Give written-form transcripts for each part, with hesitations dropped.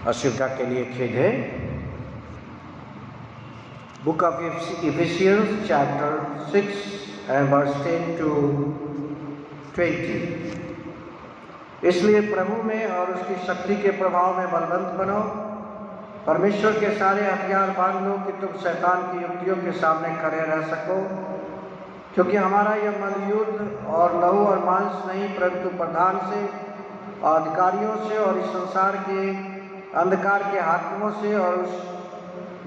असुविधा के लिए खेद है। Book of Ephesians chapter 6 and verse 10 to 20। इसलिए प्रभु में और उसकी शक्ति के प्रभाव में बलवंत बनो, परमेश्वर के सारे हथियार बांध लो कि तुम शैतान की युक्तियों के सामने खड़े रह सको, क्योंकि हमारा यह मलयुद्ध और लहू और मांस नहीं परंतु प्रधान से और अधिकारियों से और इस संसार के अंधकार के हाकिमों से और उस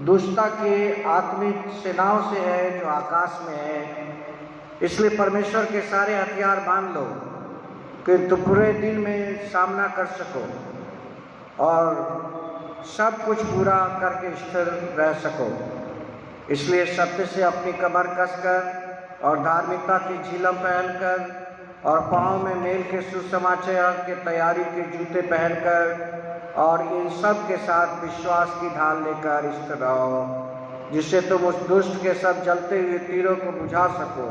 दुष्टता के आत्मिक सेनाओं से है जो आकाश में है। इसलिए परमेश्वर के सारे हथियार बांध लो कि तुम पूरे दिन में सामना कर सको और सब कुछ पूरा करके स्थिर रह सको। इसलिए सत्य से अपनी कमर कसकर और धार्मिकता की झिलम पहनकर और पाँव में मेल के सुसमाचार के तैयारी के जूते पहनकर और इन सब के साथ विश्वास की ढाल लेकर स्थिर रहो, जिससे तुम उस दुष्ट के सब जलते हुए तीरों को बुझा सको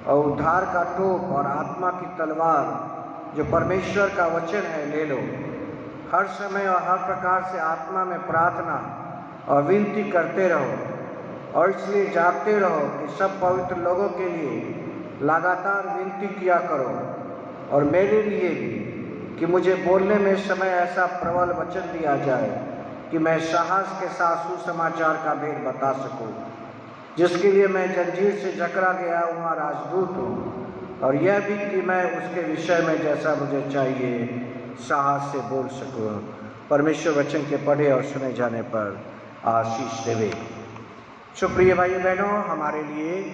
और उद्धार का टोप और आत्मा की तलवार जो परमेश्वर का वचन है ले लो। हर समय और हर प्रकार से आत्मा में प्रार्थना और विनती करते रहो और इसलिए जागते रहो कि सब पवित्र लोगों के लिए लगातार विनती किया करो और मेरे लिए भी, कि मुझे बोलने में समय ऐसा प्रबल वचन दिया जाए कि मैं साहस के साथ सुसमाचार का भेद बता सकूं, जिसके लिए मैं जंजीर से जकड़ा गया हुआ राजदूत हूँ, और यह भी कि मैं उसके विषय में जैसा मुझे चाहिए साहस से बोल सकूं। परमेश्वर वचन के पढ़े और सुने जाने पर आशीष देवे। सुप्रिय भाई बहनों, हमारे लिए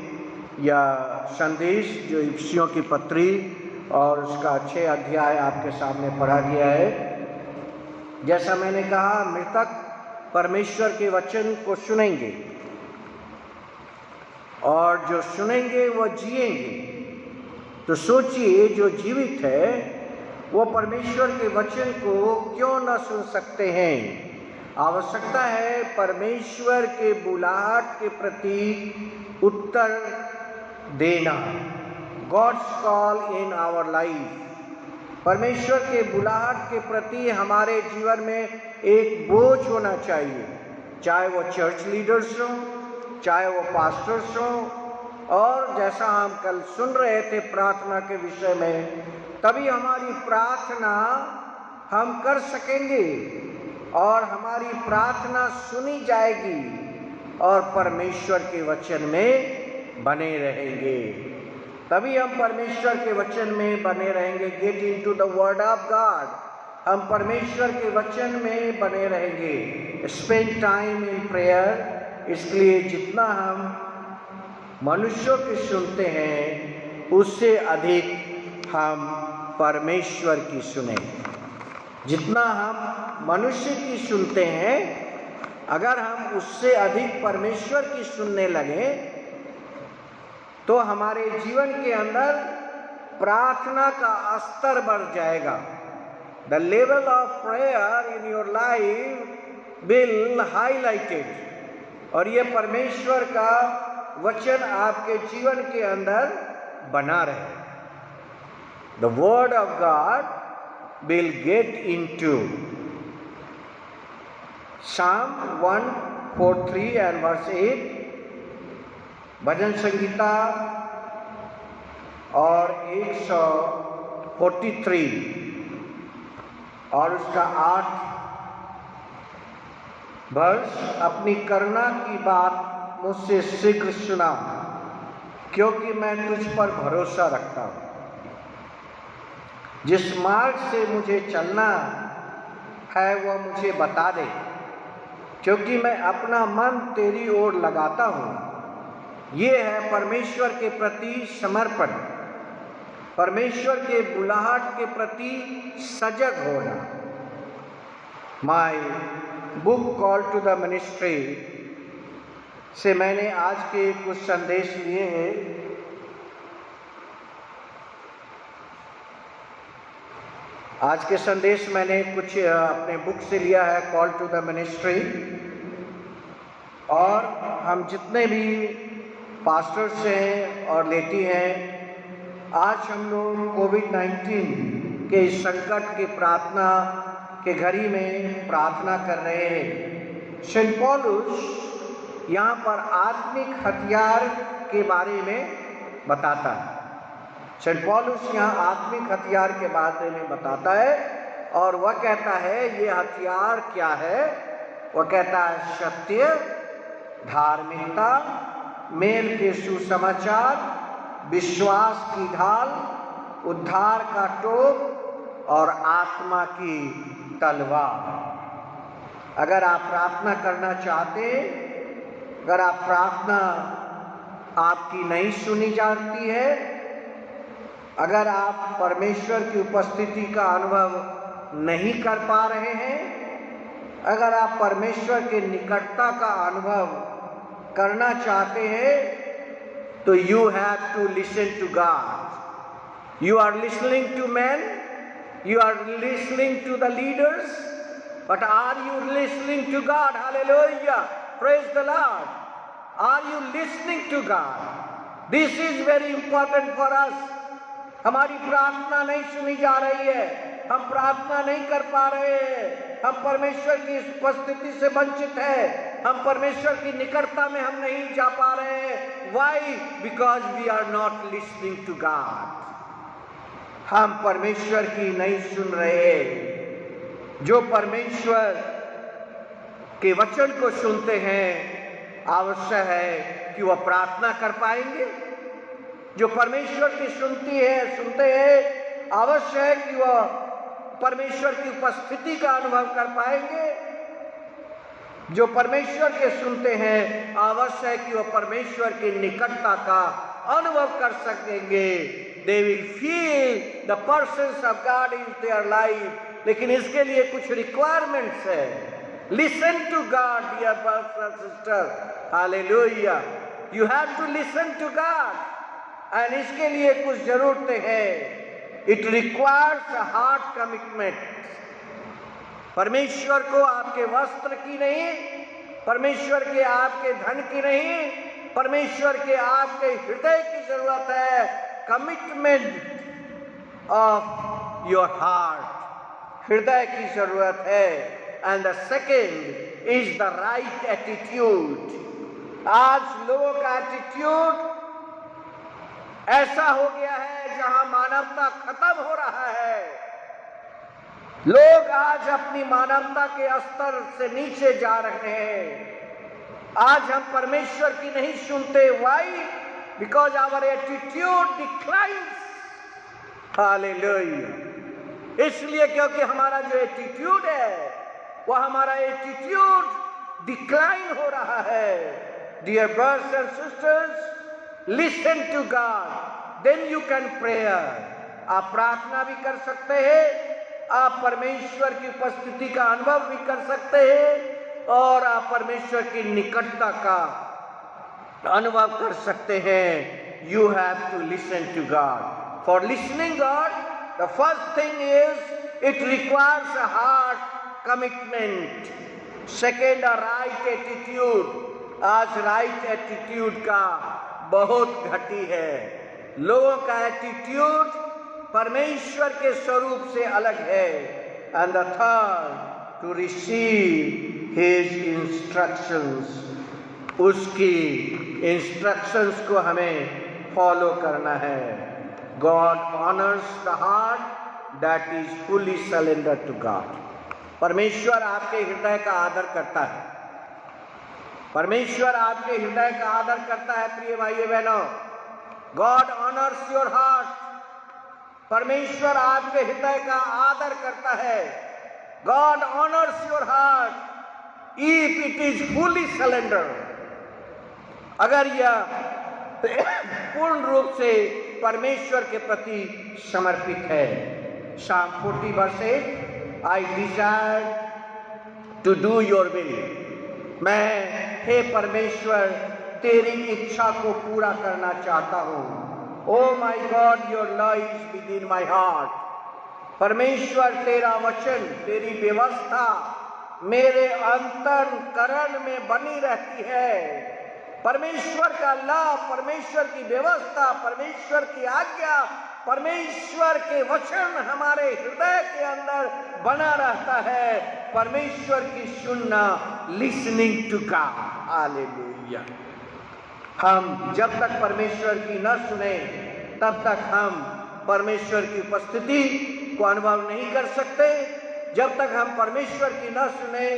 यह संदेश जो इफिसियों की पत्री और उसका 6 अध्याय आपके सामने पढ़ा गया है। जैसा मैंने कहा, मृतक परमेश्वर के वचन को सुनेंगे और जो सुनेंगे वो जिएंगे। तो सोचिए, जो जीवित है वो परमेश्वर के वचन को क्यों न सुन सकते हैं। आवश्यकता है परमेश्वर के बुलाहट के प्रति उत्तर देना। God's call in our life. परमेश्वर के बुलाहट के प्रति हमारे जीवन में एक बोझ होना चाहिए, चाहे वो चर्च लीडर्स हों, चाहे वो पास्टर्स हों। और जैसा हम कल सुन रहे थे प्रार्थना के विषय में, तभी हमारी प्रार्थना हम कर सकेंगे और हमारी प्रार्थना सुनी जाएगी और परमेश्वर के वचन में बने रहेंगे। तभी हम परमेश्वर के वचन में बने रहेंगे। Get into the word of God. हम परमेश्वर के वचन में बने रहेंगे। Spend time in prayer. इसलिए जितना हम मनुष्यों की सुनते हैं उससे अधिक हम परमेश्वर की सुने। जितना हम मनुष्य की सुनते हैं, अगर हम उससे अधिक परमेश्वर की सुनने लगे तो हमारे जीवन के अंदर प्रार्थना का स्तर बढ़ जाएगा। The level of prayer in your life will highlighted. और ये परमेश्वर का वचन आपके जीवन के अंदर बना रहे। The word of God will get into Psalm 143 and verse 8, भजन संगीता और 143 और उसका 8 वर्ष, अपनी करुणा की बात मुझसे शीघ्र सुना, क्योंकि मैं तुझ पर भरोसा रखता हूँ। जिस मार्ग से मुझे चलना है वह मुझे बता दे, क्योंकि मैं अपना मन तेरी ओर लगाता हूँ। ये है परमेश्वर के प्रति समर्पण, परमेश्वर के बुलाहट के प्रति सजग होना। My book call to the ministry से मैंने आज के कुछ संदेश लिए हैं। आज के संदेश मैंने कुछ अपने बुक से लिया है, कॉल टू द मिनिस्ट्री। और हम जितने भी पास्टर्स हैं और लेटी हैं, आज हम लोग कोविड-19 के इस संकट की प्रार्थना के घड़ी में प्रार्थना कर रहे हैं। सेंट पौलुस यहाँ पर आत्मिक हथियार के बारे में बताता है। सेंट पौलुस यहाँ आत्मिक हथियार के बारे में बताता है और वह कहता है ये हथियार क्या है। वह कहता है सत्य, धार्मिकता, मेल के सुसमाचार, विश्वास की ढाल, उद्धार का टोप और आत्मा की तलवार। अगर आप प्रार्थना करना चाहते हैं, अगर आप प्रार्थना आपकी नहीं सुनी जाती है, अगर आप परमेश्वर की उपस्थिति का अनुभव नहीं कर पा रहे हैं, अगर आप परमेश्वर के निकटता का अनुभव करना चाहते हैं, तो you have to listen to God. You are listening to man, you are listening to the leaders, but are you listening to God? Hallelujah, praise the Lord. Are you listening to God? This is very important for us. हमारी प्रार्थना नहीं सुनी जा रही है, हम प्रार्थना नहीं कर पा रहे हैं, हम परमेश्वर की उपस्थिति से वंचित है, हम परमेश्वर की निकटता में हम नहीं जा पा रहे हैं। Why? Because we are not listening to God. हम परमेश्वर की नहीं सुन रहे। जो परमेश्वर के वचन को सुनते हैं, आवश्यक है कि वह प्रार्थना कर पाएंगे। जो परमेश्वर की सुनते हैं, आवश्यक है कि वह परमेश्वर की उपस्थिति का अनुभव कर पाएंगे। जो परमेश्वर के सुनते हैं, आवश्यक है कि वह परमेश्वर की निकटता का अनुभव कर सकेंगे। They will feel the presence of God in their life। लेकिन इसके लिए कुछ रिक्वायरमेंट्स है। Listen to God, dear brothers and sisters. Hallelujah. You have to listen to God. And इसके लिए कुछ जरूरतें हैं। It requires a heart commitment. परमेश्वर को आपके वस्त्र की नहीं, परमेश्वर के आपके धन की नहीं, परमेश्वर के आपके हृदय की जरूरत है। कमिटमेंट ऑफ योर हार्ट, हृदय की जरूरत है। And the second is the right attitude. आज लोगों का एटीट्यूड ऐसा हो गया है जहां मानवता खत्म हो रहा है। लोग आज अपनी मानवता के स्तर से नीचे जा रहे हैं। आज हम परमेश्वर की नहीं सुनते। Why? Because our attitude declines. Hallelujah. इसलिए क्योंकि हमारा जो एटीट्यूड है, वह हमारा एटीट्यूड डिक्लाइन हो रहा है। Dear brothers and sisters, listen to God, then you can prayer. आप प्रार्थना भी कर सकते हैं, आप परमेश्वर की उपस्थिति का अनुभव भी कर सकते हैं और आप परमेश्वर की निकटता का अनुभव कर सकते हैं। You have to listen to God. For listening God, the first thing is it requires a heart commitment. Second, a right attitude. आज राइट एटीट्यूड का बहुत घटी है। लोगों का एटीट्यूड परमेश्वर के स्वरूप से अलग है। And the third, to receive his instructions. उसकी इंस्ट्रक्शंस को हमें फॉलो करना है। God honours the heart that is fully surrender to God. परमेश्वर आपके हृदय का आदर करता है। परमेश्वर आपके हृदय का आदर करता है। प्रिय भाइयों बहनों, गॉड ऑनर्स योर हार्ट। परमेश्वर आपके हृदय का आदर करता है। God honours your heart if it is fully surrender. अगर यह पूर्ण रूप से परमेश्वर के प्रति समर्पित है। Psalm 40:8, I desire to do your will। मैं, हे परमेश्वर, तेरी इच्छा को पूरा करना चाहता हूँ। Oh my God, your law is within my heart। परमेश्वर, तेरा वचन, तेरी व्यवस्था मेरे अंतःकरण में बनी रहती है। परमेश्वर का लॉ, परमेश्वर की व्यवस्था, परमेश्वर की आज्ञा परमेश्वर के वचन हमारे हृदय के अंदर बना रहता है, परमेश्वर की सुनना, लिसनिंग टू गॉड। हालेलुया। हम जब तक परमेश्वर की न सुने तब तक हम परमेश्वर की उपस्थिति को अनुभव नहीं कर सकते। जब तक हम परमेश्वर की न सुने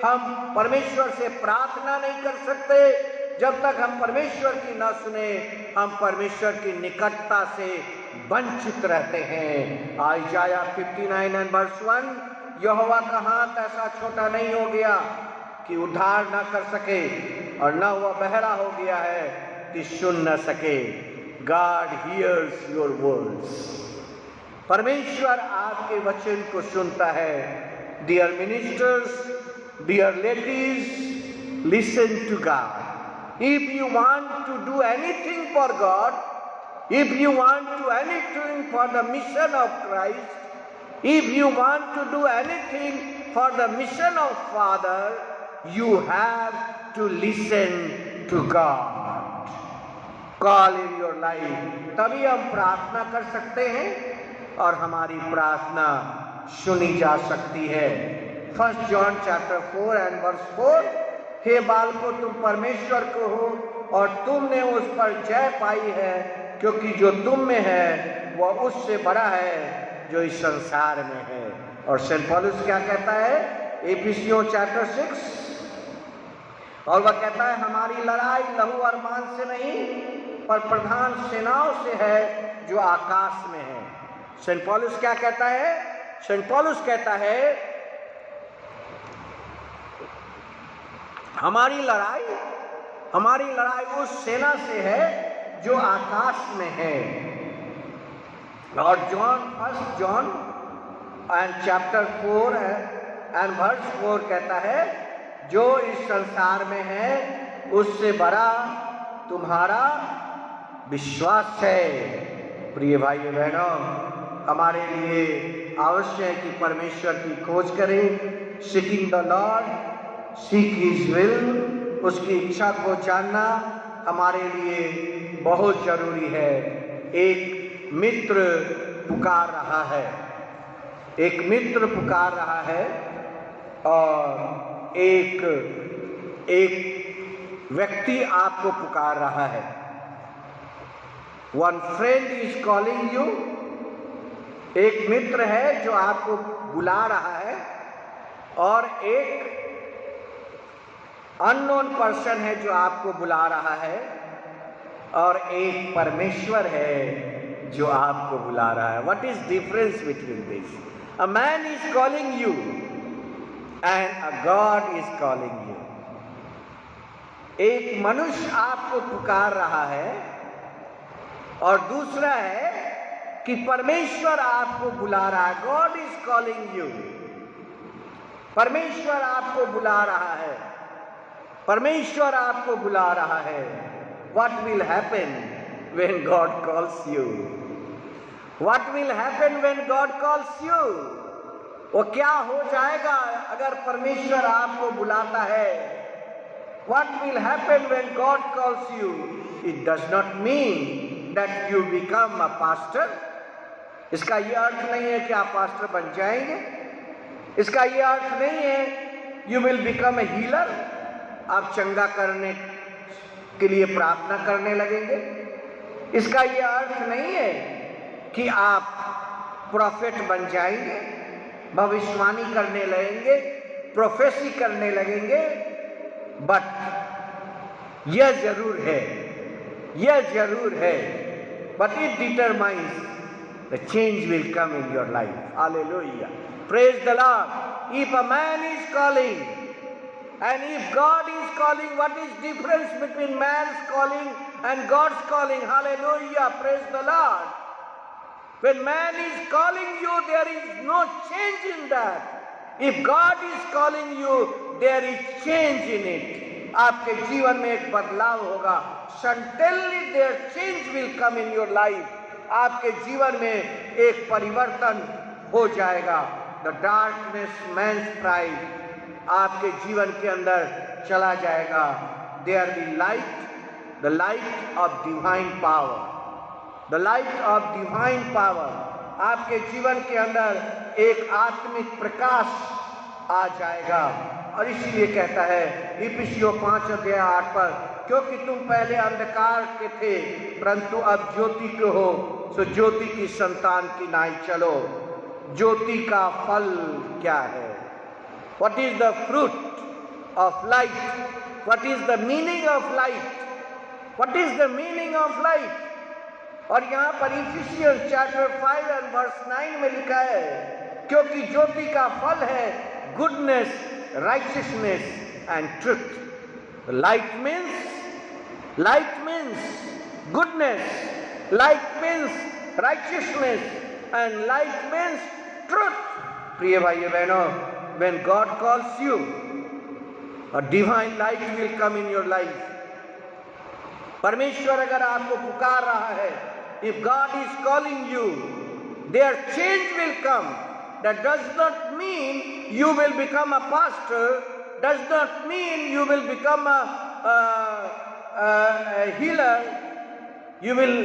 हम परमेश्वर से प्रार्थना नहीं कर सकते। जब तक हम परमेश्वर की न सुने हम परमेश्वर की निकटता से वंचित रहते हैं। आइजाया 59 एंड वर्स 1, यहोवा का हाथ ऐसा छोटा नहीं हो गया कि उद्धार न कर सके, और न वह बहरा हो गया है कि सुन न सके। God hears your words. परमेश्वर आपके वचन को सुनता है। Dear ministers, dear ladies, listen to God. If you want to do anything for God, if you want to do anything for the mission of Christ, if you want to do anything for the mission of Father, you have to listen to God. Call in your life. तभी हम प्रार्थना कर सकते हैं और हमारी प्रार्थना सुनी जा सकती है। 1 जॉन चैप्टर 4 एंड वर्स 4, हे बालकों तुम परमेश्वर को हो और तुमने उस पर जय पाई है, क्योंकि जो तुम में है वह उससे बड़ा है जो इस संसार में है। और सेंट पौलुस क्या कहता है इफिसियों चैप्टर 6, और वह कहता है हमारी लड़ाई लहू और मांस से नहीं पर प्रधान सेनाओं से है जो आकाश में है। सेंट पौलुस क्या कहता है? सेंट पौलुस कहता है हमारी लड़ाई उस सेना से है जो आकाश में है। और first John and chapter 4 and verse 4 कहता है जो इस संसार में है उससे बड़ा तुम्हारा विश्वास है। प्रिय भाइयों बहनों, हमारे लिए आवश्यक है कि परमेश्वर की खोज करें। Seeking the Lord, seek his will, उसकी इच्छा को जानना हमारे लिए बहुत जरूरी है। एक मित्र पुकार रहा है, एक मित्र पुकार रहा है और एक व्यक्ति आपको पुकार रहा है। One friend is calling you, एक मित्र है जो आपको बुला रहा है, और एक अननोन पर्सन है जो आपको बुला रहा है, और एक परमेश्वर है जो आपको बुला रहा है। What is difference between this? A man is calling you and a God is calling you. एक मनुष्य आपको पुकार रहा है और दूसरा है कि परमेश्वर आपको बुला रहा है। गॉड इज कॉलिंग यू, परमेश्वर आपको बुला रहा है, परमेश्वर आपको बुला रहा है। What will happen when God calls you? What will happen when God calls you? वो क्या हो जाएगा अगर परमेश्वर आपको बुलाता है? What will happen when God calls you? It does not mean that you become a pastor. इसका ये अर्थ नहीं है कि आप पास्टर बन जाएंगे। इसका ये अर्थ नहीं है you will become a healer, आप चंगा करने के लिए प्रार्थना करने लगेंगे। इसका यह अर्थ नहीं है कि आप प्रोफेट बन जाएंगे, भविष्यवाणी करने लगेंगे, प्रोफेसी करने लगेंगे। बट यह जरूर है, but it determines the change will come in your life. Hallelujah, praise the Lord. If a man is calling and if God is calling, what is difference between man's calling and God's calling? Hallelujah, praise the Lord. When man is calling you, there is no change in that. If God is calling you, there is change in it. आपके जीवन में एक बदलाव होगा। Certainly there change will come in your life. आपके जीवन में एक परिवर्तन हो जाएगा। The darkness man's pride आपके जीवन के अंदर चला जाएगा। There be light, the light of divine power. The light of divine power, आपके जीवन के अंदर एक आत्मिक प्रकाश आ जाएगा। और इसीलिए कहता है इफिसियों 5:8 पर, क्योंकि तुम पहले अंधकार के थे परंतु अब ज्योति के हो, सो ज्योति की संतान की नाई चलो। ज्योति का फल क्या है? What is the fruit of light? What is the meaning of light? What is the meaning of light? और यहाँ पर इफिसियंस चैप्टर 5 और वर्स 9 में लिखा है, क्योंकि ज्योति का फल है goodness, righteousness and truth. Light means goodness, light means righteousness and light means truth. प्रिय भाइयों बहनों, when God calls you, a divine light will come in your life. परमेश्वर अगर आपको पुकार रहा है, if God is calling you, their change will come. That does not mean you will become a pastor, does not mean you will become a healer, you will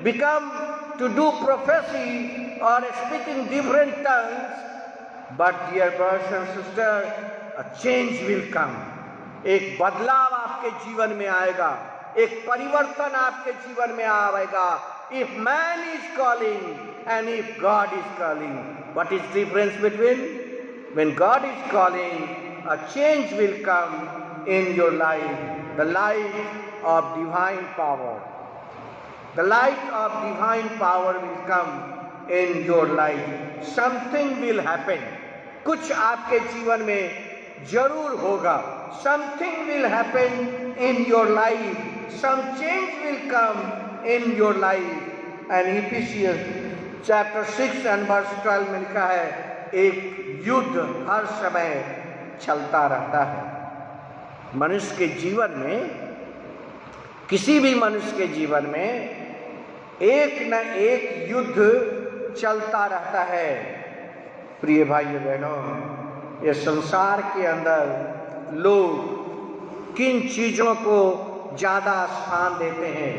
become to do prophecy or speaking different tongues, but dear brothers and sisters, a change will come. एक बदलाव आपके जीवन में आएगा, एक परिवर्तन आपके जीवन में आएगा। If man is calling and if God is calling, what is difference between? When God is calling, a change will come in your life, the light of divine power. The light of divine power will come in your life. Something will happen. कुछ आपके जीवन में जरूर होगा। Something will happen in your life. Some change will come in your life. And Ephesians chapter 6 and verse 12 में लिखा है, एक युद्ध हर समय चलता रहता है। मनुष्य के जीवन में, किसी भी मनुष्य के जीवन में एक न एक युद्ध चलता रहता है। प्रिय भाइयों बहनों, ये संसार के अंदर लोग किन चीज़ों को ज़्यादा स्थान देते हैं,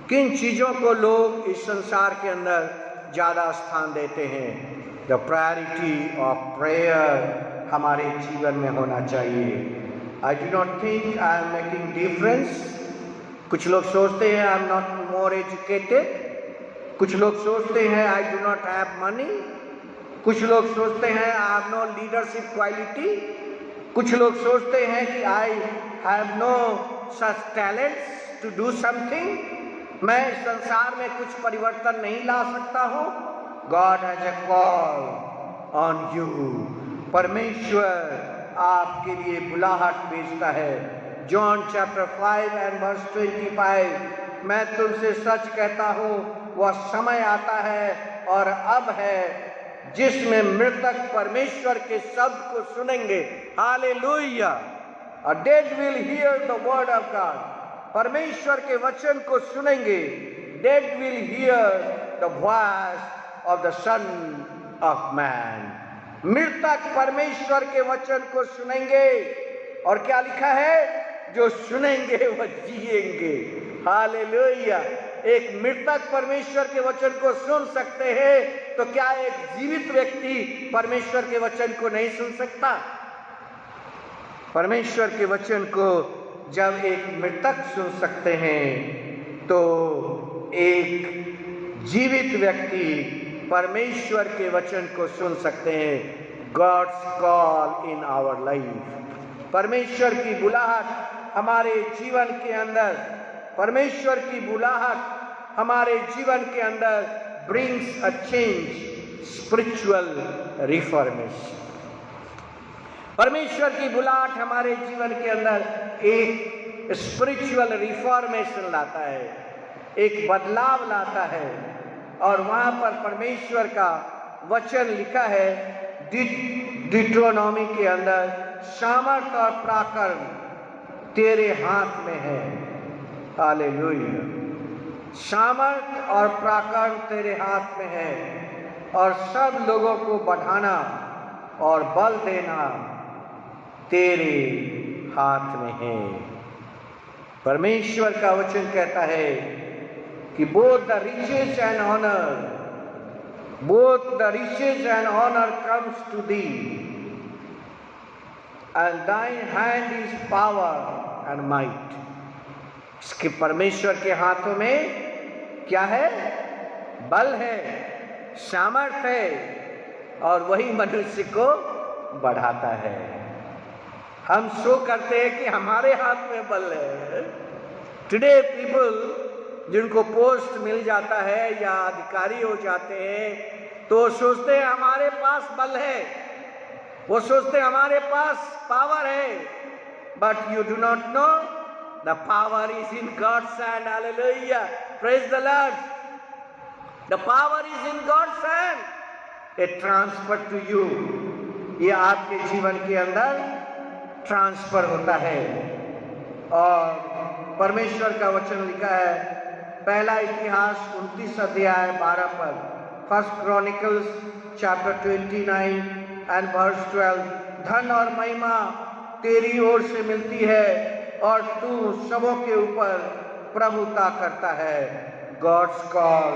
किन चीज़ों को लोग इस संसार के अंदर ज़्यादा स्थान देते हैं? द प्रायोरिटी ऑफ प्रेयर हमारे जीवन में होना चाहिए। I do not think I am making difference. कुछ लोग सोचते हैं I am not more educated, कुछ लोग सोचते हैं I do not have money, कुछ लोग सोचते हैं I have no leadership quality, कुछ लोग सोचते हैं कि I have no such talents to do something, मैं इस संसार में कुछ परिवर्तन नहीं ला सकता हूँ। God has a call on you. परमेश्वर आपके लिए बुलाहट भेजता है। जॉन चैप्टर 5 एंड वर्स 25, मैं तुमसे सच कहता हूँ, वह समय आता है और अब है जिसमें मृतक परमेश्वर के शब्द को सुनेंगे। Hallelujah. A dead will hear the word of God. परमेश्वर के वचन को सुनेंगे। Dead will hear the voice of the Son of Man. मृतक परमेश्वर के वचन को सुनेंगे। और क्या लिखा है? जो सुनेंगे वह जिएंगे। हालेलुया। एक मृतक परमेश्वर के वचन को सुन सकते हैं, तो क्या एक जीवित व्यक्ति परमेश्वर के वचन को नहीं सुन सकता? परमेश्वर के वचन को जब एक मृतक सुन सकते हैं, तो एक जीवित व्यक्ति परमेश्वर के वचन को सुन सकते हैं। God's call in our life. परमेश्वर की बुलाहट हमारे जीवन के अंदर, परमेश्वर की बुलाहट हमारे जीवन के अंदर brings a change, spiritual reformation. परमेश्वर की बुलाहट हमारे जीवन के अंदर एक स्पिरिचुअल रिफॉर्मेशन लाता है, एक बदलाव लाता है। और वहाँ पर परमेश्वर का वचन लिखा है डिट्रोनॉमी के अंदर, सामर्थ और पराक्रम तेरे हाथ में है। हालेलुया। सामर्थ और पराक्रम तेरे हाथ में है, और सब लोगों को बढ़ाना और बल देना तेरे हाथ में है। परमेश्वर का वचन कहता है कि both the riches and honor comes to thee, and thine hand is power and might. इसके परमेश्वर के हाथों में क्या है? बल है, सामर्थ्य है, और वही मनुष्य को बढ़ाता है। हम शो करते हैं कि हमारे हाथ में बल है। टुडे पीपल जिनको पोस्ट मिल जाता है या अधिकारी हो जाते हैं, तो सोचते हैं हमारे पास बल है, वो सोचते हैं हमारे पास पावर है। But you do not know the power is in God's hand. Hallelujah, praise the Lord. The power is in God's hand. It transfer to you. ये आपके जीवन के अंदर ट्रांसफर होता है। और परमेश्वर का वचन लिखा है, पहला इतिहास 29 अध्याय 12 पर, first Chronicles chapter 29 and verse 12, धन और महिमा तेरी ओर से मिलती है और तू सबों के ऊपर प्रभुता करता है। God's call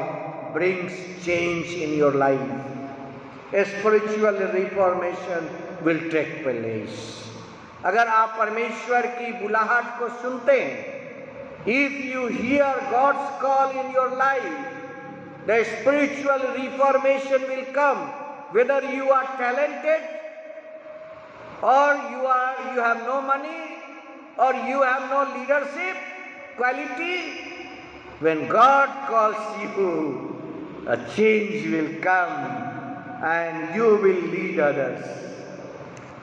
brings change in your life. A spiritual reformation will take place. अगर आप परमेश्वर की बुलाहट को सुनते हैं, if you hear God's call in your life, the spiritual reformation will come. Whether you are talented or you have no money or you have no leadership quality, when God calls you, a change will come and you will lead others.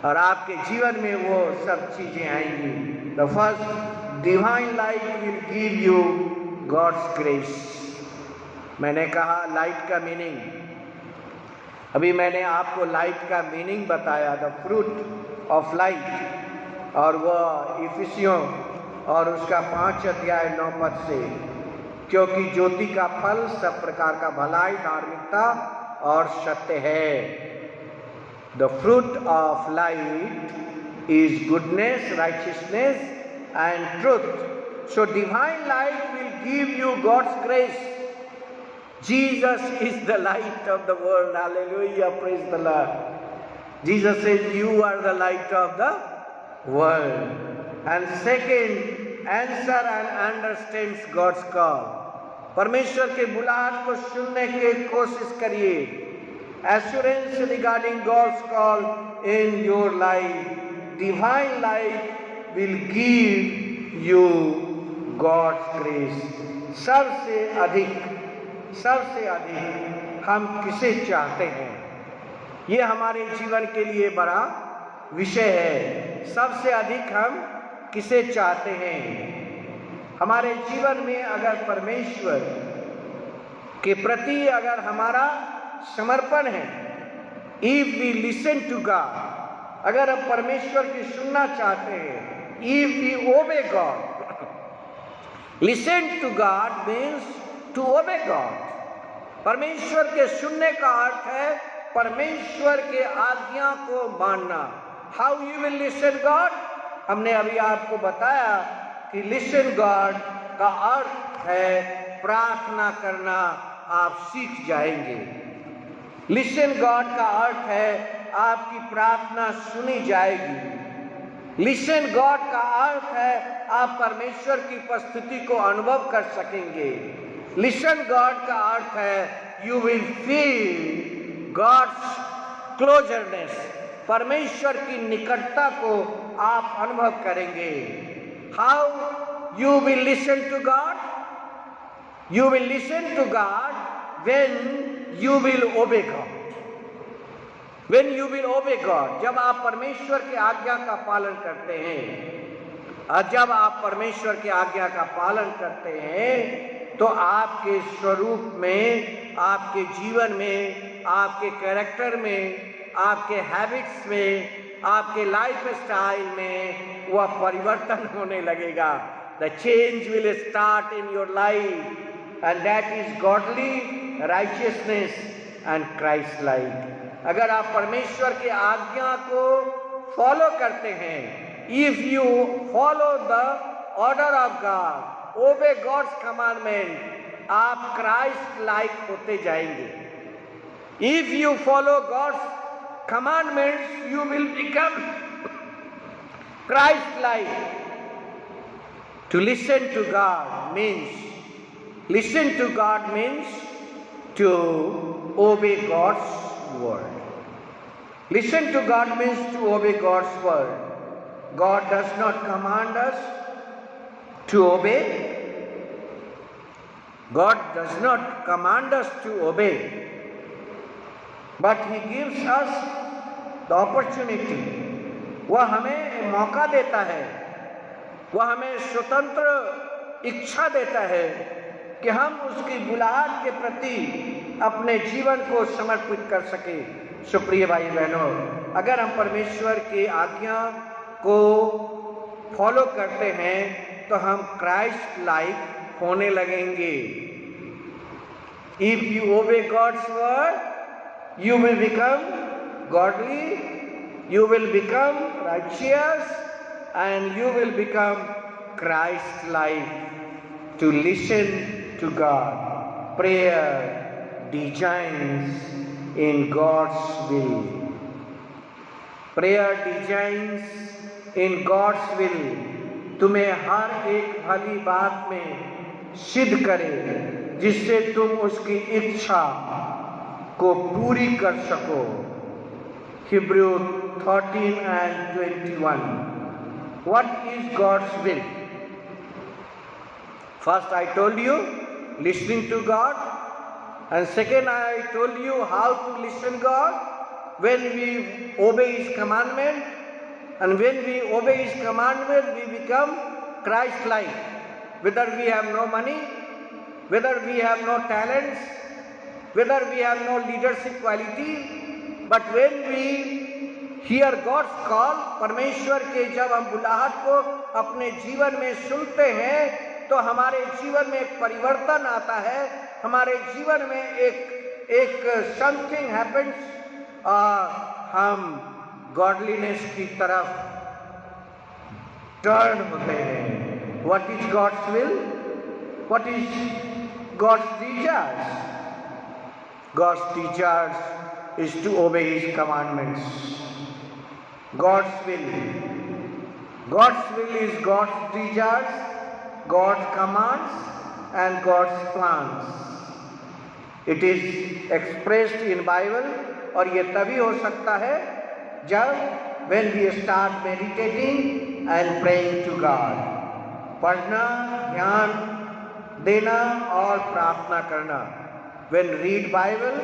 और आपके जीवन में वो सब चीजें आएंगी। The first divine light will give you God's grace. मैंने कहा लाइट का मीनिंग, अभी मैंने आपको लाइट का मीनिंग बताया, द फ्रूट ऑफ लाइट, और वह इफिसियों और उसका 5 अध्याय 9 पद से, क्योंकि ज्योति का फल सब प्रकार का भलाई, धार्मिकता और सत्य है। The fruit of light is goodness, righteousness and truth. So divine light will give you God's grace. Jesus is the light of the world. Hallelujah, praise the Lord. Jesus says you are the light of the world. And second, answer and understands God's call. परमेश्वर के बुलाहट को सुनने की कोशिश करिए। Assurance regarding God's call in your life. Divine light will give you God's grace. सबसे अधिक हम किसे चाहते हैं, ये हमारे जीवन के लिए बड़ा विषय है। सबसे अधिक हम किसे चाहते हैं? हमारे जीवन में अगर परमेश्वर के प्रति अगर हमारा समर्पण है, if we listen to God, अगर हम परमेश्वर की सुनना चाहते हैं, if we obey God, listen to God means to obey God. परमेश्वर के सुनने का अर्थ है परमेश्वर के आज्ञा को मानना। How you will listen God? हमने अभी आपको बताया कि listen God का अर्थ है प्रार्थना करना आप सीख जाएंगे। Listen God का अर्थ है आपकी प्रार्थना सुनी जाएगी। लिसन गॉड का अर्थ है आप परमेश्वर की उपस्थिति को अनुभव कर सकेंगे। लिसन गॉड का अर्थ है you will feel God's closeness, परमेश्वर की निकटता को आप अनुभव करेंगे। How you will listen to God? You will listen to God when you will obey God. When you will obey God, जब आप परमेश्वर की आज्ञा का पालन करते हैं, और जब आप परमेश्वर की आज्ञा का पालन करते हैं, तो आपके स्वरूप में, आपके जीवन में, आपके कैरेक्टर में, आपके हैबिट्स में, आपके लाइफ स्टाइल में वह परिवर्तन होने लगेगा। The change will start in your life, and that is godly righteousness and Christ-like. अगर आप परमेश्वर की आज्ञा को फॉलो करते हैं, if you follow the order of God, obey God's commandment, आप क्राइस्ट लाइक होते जाएंगे। If you follow God's commandments you will become Christ like. To listen to God means to obey God's word. Listen to God means to obey God's word. God does not command us to obey. God does not command us to obey, but He gives us the opportunity. वह हमें मौका देता है, वह हमें स्वतंत्र इच्छा देता है कि हम उसकी बुलाहट के प्रति अपने जीवन को समर्पित कर सके। सुप्रिय भाई बहनों, अगर हम परमेश्वर की आज्ञा को फॉलो करते हैं तो हम क्राइस्ट लाइक होने लगेंगे। If you obey God's word you will become godly, you will become righteous, and you will become Christ-like. To listen to God. Prayer designs in God's will. Prayer designs in God's will तुम्हें हर एक भली बात में सिद्ध करे जिससे तुम उसकी इच्छा को पूरी कर सको। Hebrew 13 and 21. What is God's will? First I told you, listening to God, and second I told you how to listen God when we obey His commandment, and when we obey His commandment we become Christ-like. Whether we have no money, whether we have no talents, whether we have no leadership quality, but when we hear God's call, परमेश्वर के जब हम बुलाहट को अपने जीवन में सुनते हैं तो हमारे जीवन में एक परिवर्तन आता है, हमारे जीवन में एक समथिंग हैपेंस, हम गॉडलीनेस की तरफ टर्न होते हैं। What is God's will? What is God's desires? God's desires is to obey his commandments. God's will. God's will is God's desires, God's commands and God's plans. It is expressed in Bible और ये तभी हो सकता है जब when we start meditating and praying to God. पढ़ना, ध्यान देना और प्रार्थना करना. When read Bible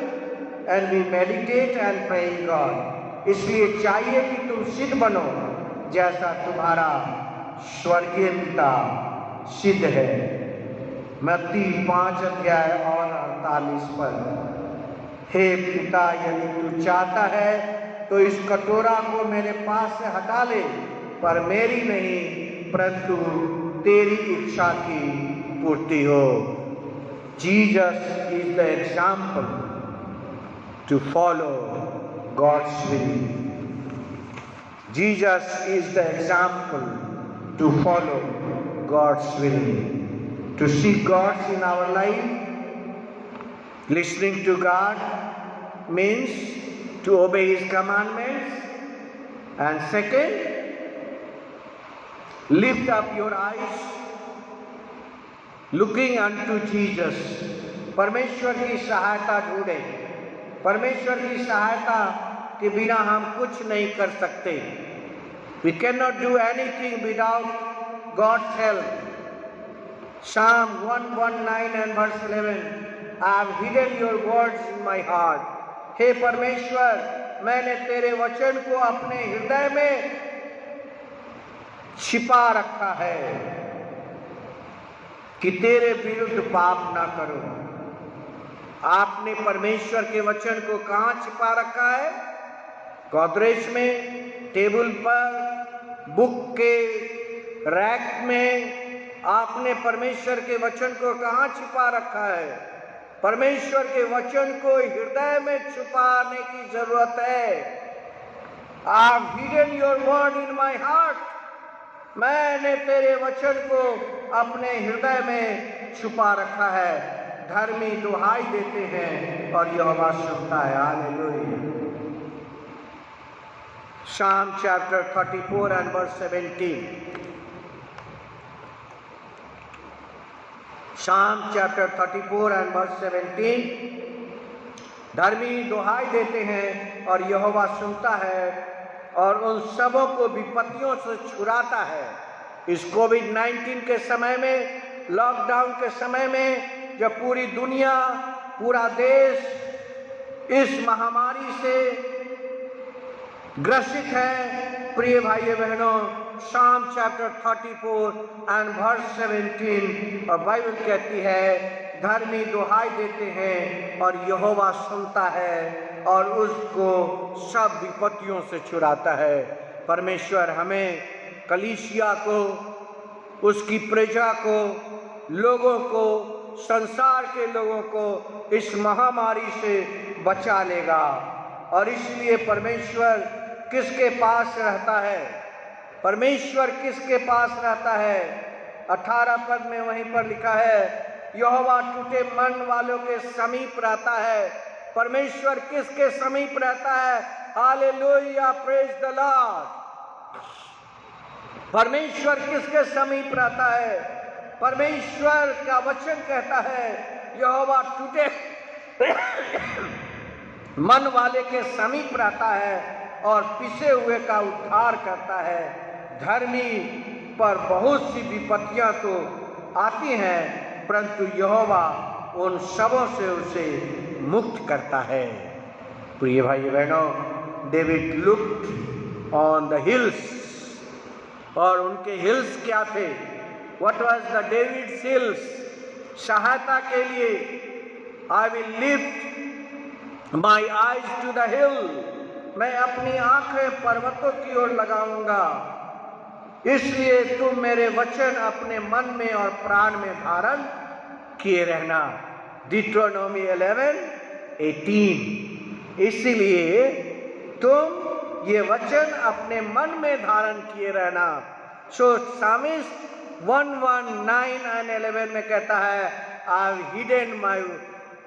and we meditate and praying God. इसलिए चाहिए कि तुम सिद्ध बनो जैसा तुम्हारा स्वर्गीय पिता सिद्ध है। मत्ती 5 अध्याय और 48 पर, हे पिता यदि तू चाहता है तो इस कटोरा को मेरे पास से हटा ले, पर मेरी नहीं परंतु तेरी इच्छा की पूर्ति हो। Jesus is the example to follow God's will. Jesus is the example to follow God's will. To seek God in our life, listening to God means to obey His commandments. And second, lift up your eyes, looking unto Jesus. परमेश्वर की सहायता ढूंढे। परमेश्वर की सहायता के बिना हम कुछ नहीं कर सकते। We cannot do anything without God's help. Psalm 119 and verse 11. I have hidden your words in my heart. हे परमेश्वर, मैंने तेरे वचन को अपने हृदय में छिपा रखा है कि तेरे विरुद्ध पाप ना करो। आपने परमेश्वर के वचन को कहाँ छिपा रखा है? गोदरेज में, टेबल पर, बुक के रैक में। आपने परमेश्वर के वचन को कहाँ छिपा रखा है? परमेश्वर के वचन को हृदय में छुपाने की जरूरत है। I have hidden your word in my heart. मैंने तेरे वचन को अपने हृदय में छुपा रखा है। धर्मी दुहाई देते हैं और यहोवा सुनता है। Hallelujah. Psalm chapter 34 and verse 17. Psalm chapter 34 and verse 17. धर्मी दुहाई देते हैं और यहोवा सुनता है और उन सबों को विपत्तियों से छुड़ाता है। इस कोविड-19 के समय में, लॉकडाउन के समय में, जब पूरी दुनिया, पूरा देश इस महामारी से ग्रसित है, प्रिय भाइयों बहनों, Psalm chapter 34 and verse 17 और बाइबल कहती है धर्मी दुहाई देते हैं और यहोवा सुनता है और उसको सब विपत्तियों से छुड़ाता है। परमेश्वर हमें, कलीसिया को, उसकी प्रजा को, लोगों को, संसार के लोगों को इस महामारी से बचा लेगा। और इसलिए परमेश्वर किसके पास रहता है? परमेश्वर किसके पास रहता है? 18 पद में वहीं पर लिखा है, यहोवा टूटे मन वालों के समीप रहता है। परमेश्वर किसके समीप रहता है? Hallelujah, praise the Lord. परमेश्वर किसके समीप रहता है? परमेश्वर का वचन कहता है यहोवा टूटे मन वाले के समीप रहता है और पिसे हुए का उद्धार करता है। धर्मी पर बहुत सी विपत्तियां तो आती हैं, परंतु यहोवा उन सबों से उसे मुक्त करता है। प्रिय भाई बहनों, David looked on the hills, और उनके हिल्स क्या थे? What was the David's hills? सहायता के लिए I will lift my eyes to the hill, मैं अपनी आंखें पर्वतों की ओर लगाऊंगा, इसलिए तुम मेरे वचन अपने मन में और प्राण में धारण किए रहना। डिट्रोनोमी 11:18। इसलिए तुम ये वचन अपने मन में धारण किए रहना। सो सामिस्ट 1:9 and 11 में कहता है, I have hidden my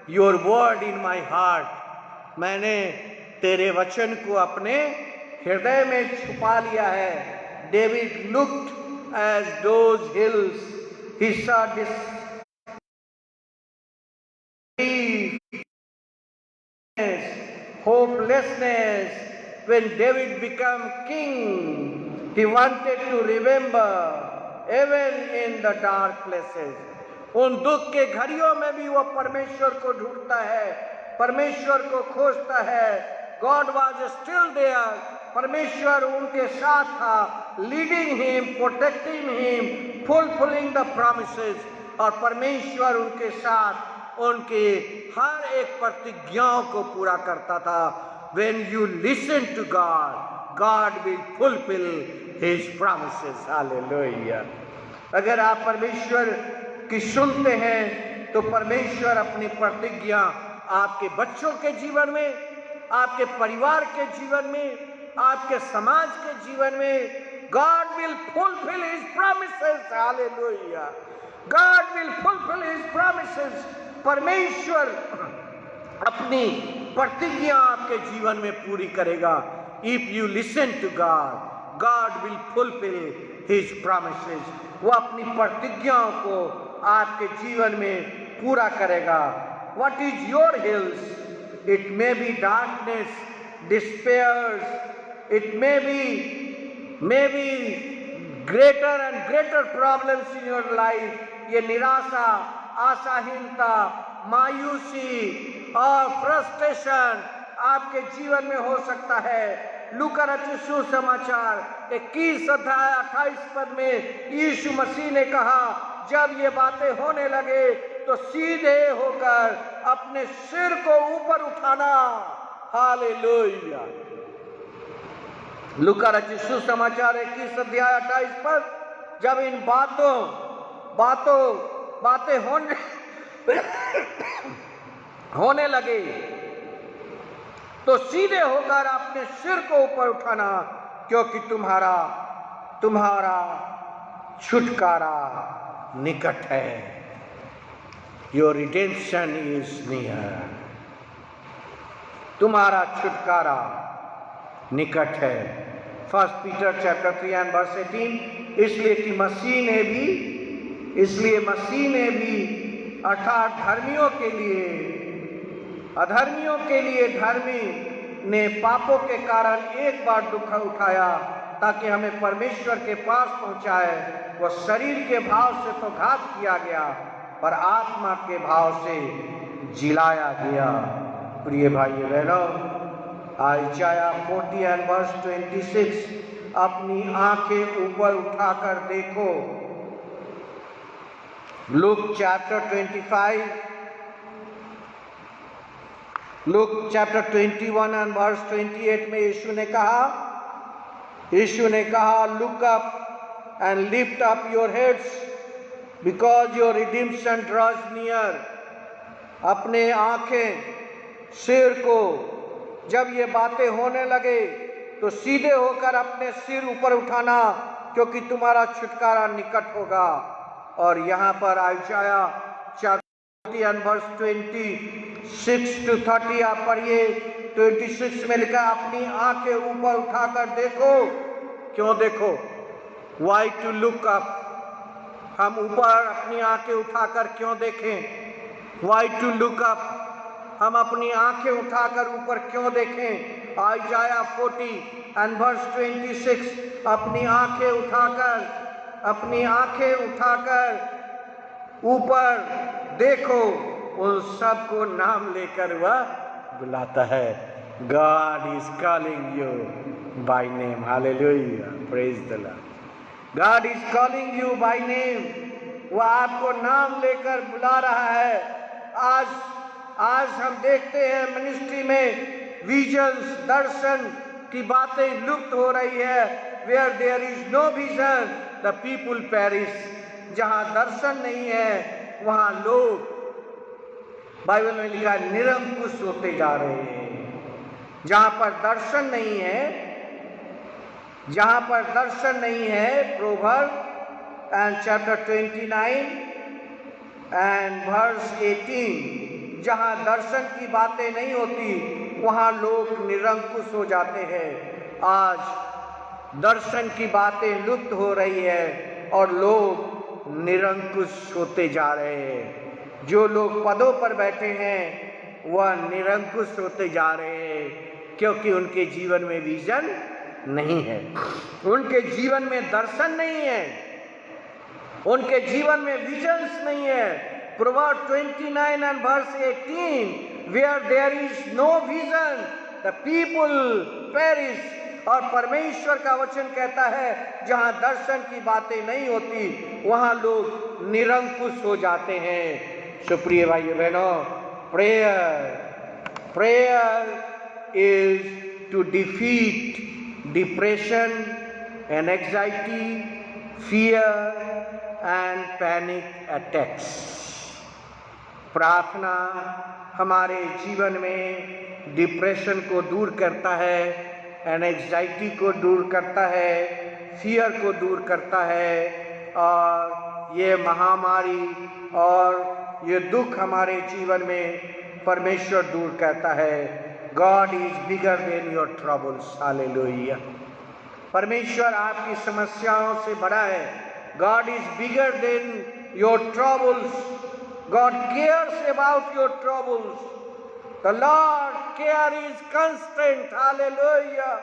your word in my heart, मैंने तेरे वचन को अपने हृदय में छुपा लिया है। David looked as those hills, he saw this hopelessness. When David became king, he wanted to remember even in the dark places. उन दुख के घड़ियों में भी वो परमेश्वर को ढूंढता है, परमेश्वर को खोजता है। God was still there. परमेश्वर उनके साथ था, leading him, protecting him, fulfilling the promises. और परमेश्वर उनके साथ उनके हर एक प्रतिज्ञाओं को पूरा करता था। When you listen to God, God will fulfill His promises. Hallelujah. अगर आप परमेश्वर की सुनते हैं तो परमेश्वर अपनी प्रतिज्ञा आपके बच्चों के जीवन में, आपके परिवार के जीवन में, आपके समाज के जीवन में, God will fulfill His promises. Hallelujah. God will fulfill His promises. परमेश्वर अपनी प्रतिज्ञा आपके जीवन में पूरी करेगा। If you listen to God, God will fulfill His promises. वो अपनी प्रतिज्ञाओं को आपके जीवन में पूरा करेगा। What is your hills? It may be darkness, despairs. It may be greater and greater problems in your life. ये निराशा, आशाहीनता, मायूसी और फ्रस्ट्रेशन आपके जीवन में हो सकता है। लूका रचित सुसमाचार 21:28 में यीशु मसीह ने कहा, जब ये बातें होने लगे तो सीधे होकर अपने सिर को ऊपर उठाना। हालेलुया। लूका रचित सुसमाचार 21:28 जब इन बातें होने लगे तो सीधे होकर अपने सिर को ऊपर उठाना, क्योंकि तुम्हारा छुटकारा निकट है। Your redemption is near. तुम्हारा छुटकारा निकट है। 1 Peter chapter 3 and verse 18। इसलिए मसीह ने भी अर्थात धर्मियों के लिए, अधर्मियों के लिए धर्मी ने पापों के कारण एक बार दुख उठाया ताकि हमें परमेश्वर के पास पहुंचाए। वह शरीर के भाव से तो घात किया गया पर आत्मा के भाव से जिलाया गया। प्रिय भाई बहनों, आइजाया 40 and verse 26। अपनी आंखें ऊपर उठाकर देखो। Luke chapter 25, Luke chapter 21 and verse 28 में यीशु ने कहा look up and lift up your heads because your रिडीम्पशन draws near. अपने आंखें, सिर को, जब ये बातें होने लगे तो सीधे होकर अपने सिर ऊपर उठाना क्योंकि तुम्हारा छुटकारा निकट होगा। और यहाँ पर आइजाया चैप्टर and verse 26 to 30 आप पढ़िए। 26 में लिखा अपनी आंखें ऊपर उठाकर देखो। क्यों देखो? Why to look up? हम ऊपर अपनी आंखें उठाकर क्यों देखें? Why to look up? हम अपनी आंखें उठाकर ऊपर क्यों देखें? आइजाया 40 and verse 26। अपनी आंखें उठाकर ऊपर देखो। उन सबको नाम लेकर वह बुलाता है। God is calling you by name. Hallelujah. Praise the Lord. God is calling you by name. वह आपको नाम लेकर बुला रहा है। आज हम देखते हैं मिनिस्ट्री में विजन्स, दर्शन की बातें लुप्त हो रही है। Where there is no vision, the people perish. जहाँ दर्शन नहीं है वहाँ लोग, बाइबल में लिखा है, निरंकुश होते जा रहे हैं। जहाँ पर दर्शन नहीं है, proverb and chapter 29 and verse 18, जहाँ दर्शन की बातें नहीं होती वहाँ लोग निरंकुश हो जाते हैं। आज दर्शन की बातें लुप्त हो रही है और लोग निरंकुश होते जा रहे हैं। जो लोग पदों पर बैठे हैं वह निरंकुश होते जा रहे हैं क्योंकि उनके जीवन में विजन नहीं है, उनके जीवन में दर्शन नहीं है, उनके जीवन में विजन्स नहीं है। Proverb 29 and verse 18, where there is no vision, the people perish। और परमेश्वर का वचन कहता है जहाँ दर्शन की बातें नहीं होती वहाँ लोग निरंकुश हो जाते हैं। सुप्रिय भाइयों बहनों, prayer is to defeat depression and anxiety, fear and panic attacks. प्रार्थना हमारे जीवन में डिप्रेशन को दूर करता है, एंजाइटी को दूर करता है, फियर को दूर करता है और ये महामारी और ये दुख हमारे जीवन में परमेश्वर दूर करता है। God is bigger than your troubles. Hallelujah. परमेश्वर आपकी समस्याओं से बड़ा है। God is bigger than your troubles. God cares about your troubles. The Lord care is constant. Hallelujah.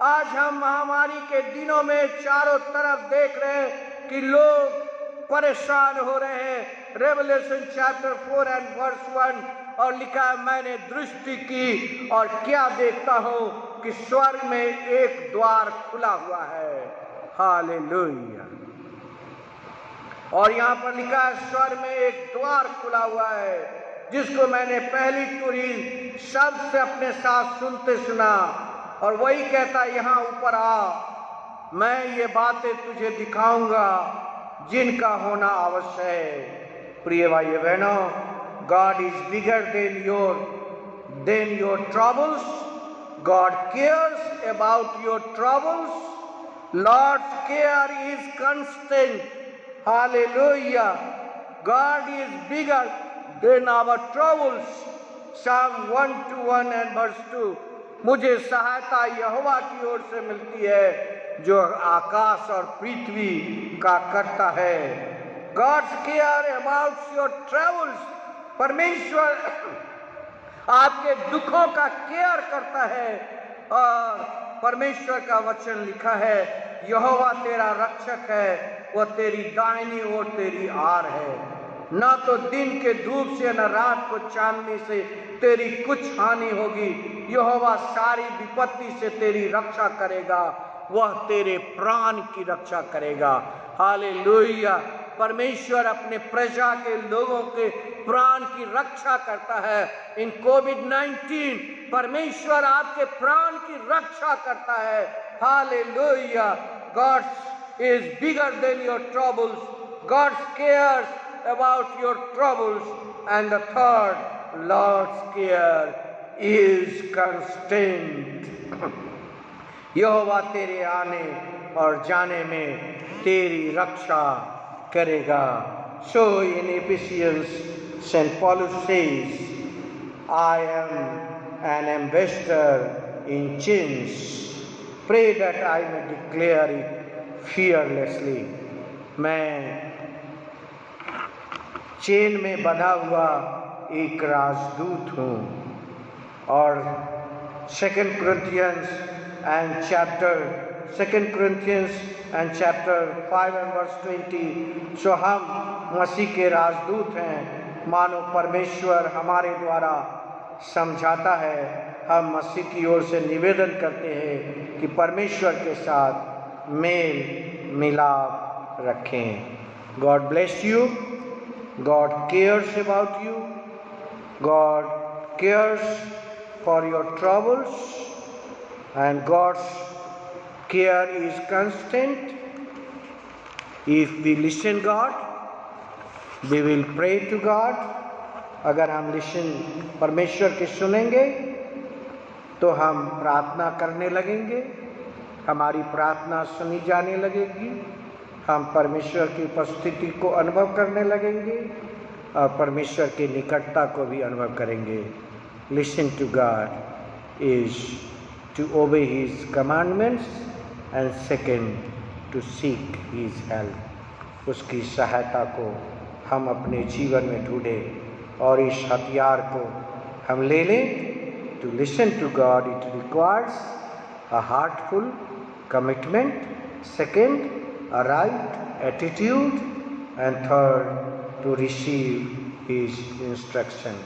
आज हम महामारी के दिनों में चारों तरफ देख रहे हैं कि लोग परेशान हो रहे हैं। रेवलेशन चैप्टर 4 and verse 1 और लिखा है मैंने दृष्टि की और क्या देखता हूँ कि स्वर्ग में एक द्वार खुला हुआ है। हालेलुया। और यहाँ पर लिखा है स्वर्ग में एक द्वार खुला हुआ है जिसको मैंने पहली तुरी शब्द से अपने साथ सुनते सुना। और वही कहता यहाँ ऊपर आ, मैं ये बातें तुझे दिखाऊंगा जिनका होना आवश्यक है। प्रिय भाई बहनों, God is bigger than your troubles. God cares about your troubles. Lord's care is constant. Hallelujah. God is bigger in our troubles. Psalm 121 and verse 2. मुझे सहायता यहोवा की ओर से मिलती है जो आकाश और पृथ्वी का करता है। God's care about your travels. परमेश्वर आपके दुखों का केयर करता है। और परमेश्वर का वचन लिखा है, यहोवा तेरा रक्षक है, वह तेरी दाहिनी ओर तेरी आर है। न तो दिन के धूप से न रात को चांदनी से तेरी कुछ हानि होगी। यहोवा सारी विपत्ति से तेरी रक्षा करेगा, वह तेरे प्राण की रक्षा करेगा। हालेलुया। परमेश्वर अपने प्रजा के लोगों के प्राण की रक्षा करता है। इन कोविड-19 परमेश्वर आपके प्राण की रक्षा करता है। Hallelujah. God is bigger than your troubles. God cares about your troubles. And the third, Lord's care is constant. यहोवा तेरे आने और जाने में तेरी रक्षा करेगा। So in Ephesians, St. Paul says, I am an ambassador in chains. Pray that I may declare it fearlessly. मैं chain में बंधा हुआ एक राजदूत हूँ। और 2 Corinthians and chapter 5 and verse 20. सो हम मसीह के राजदूत हैं, मानो परमेश्वर हमारे द्वारा समझाता है। हम मसीह की ओर से निवेदन करते हैं कि परमेश्वर के साथ मेल मिलाप रखें। God bless you. God cares about you. God cares for your troubles, and God's care is constant. If we listen God, we will pray to God. अगर हम परमेश्वर की सुनेंगे तो हम प्रार्थना करने लगेंगे, हमारी प्रार्थना सुनी जाने लगेगी, हम परमेश्वर की उपस्थिति को अनुभव करने लगेंगे और परमेश्वर की निकटता को भी अनुभव करेंगे। Listen to God is to obey his commandments and second to seek his help. उसकी सहायता को हम अपने जीवन में ढूंढें और इस हथियार को हम ले लें। To listen to God it requires a heartful commitment, second a right attitude, and third to receive his instruction.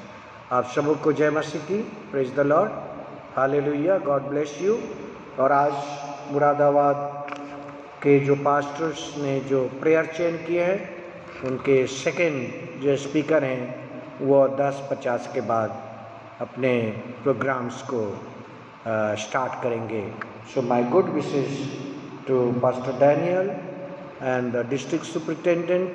आप सबों को जय मसीह की। Praise the Lord. Hallelujah. God bless you. और आज मुरादाबाद के जो पास्टर्स ने जो प्रेयर चेन किए हैं, उनके सेकेंड जो स्पीकर हैं वो 10:50 के बाद अपने प्रोग्राम्स को स्टार्ट करेंगे। So my good wishes to Pastor Daniel and the district superintendent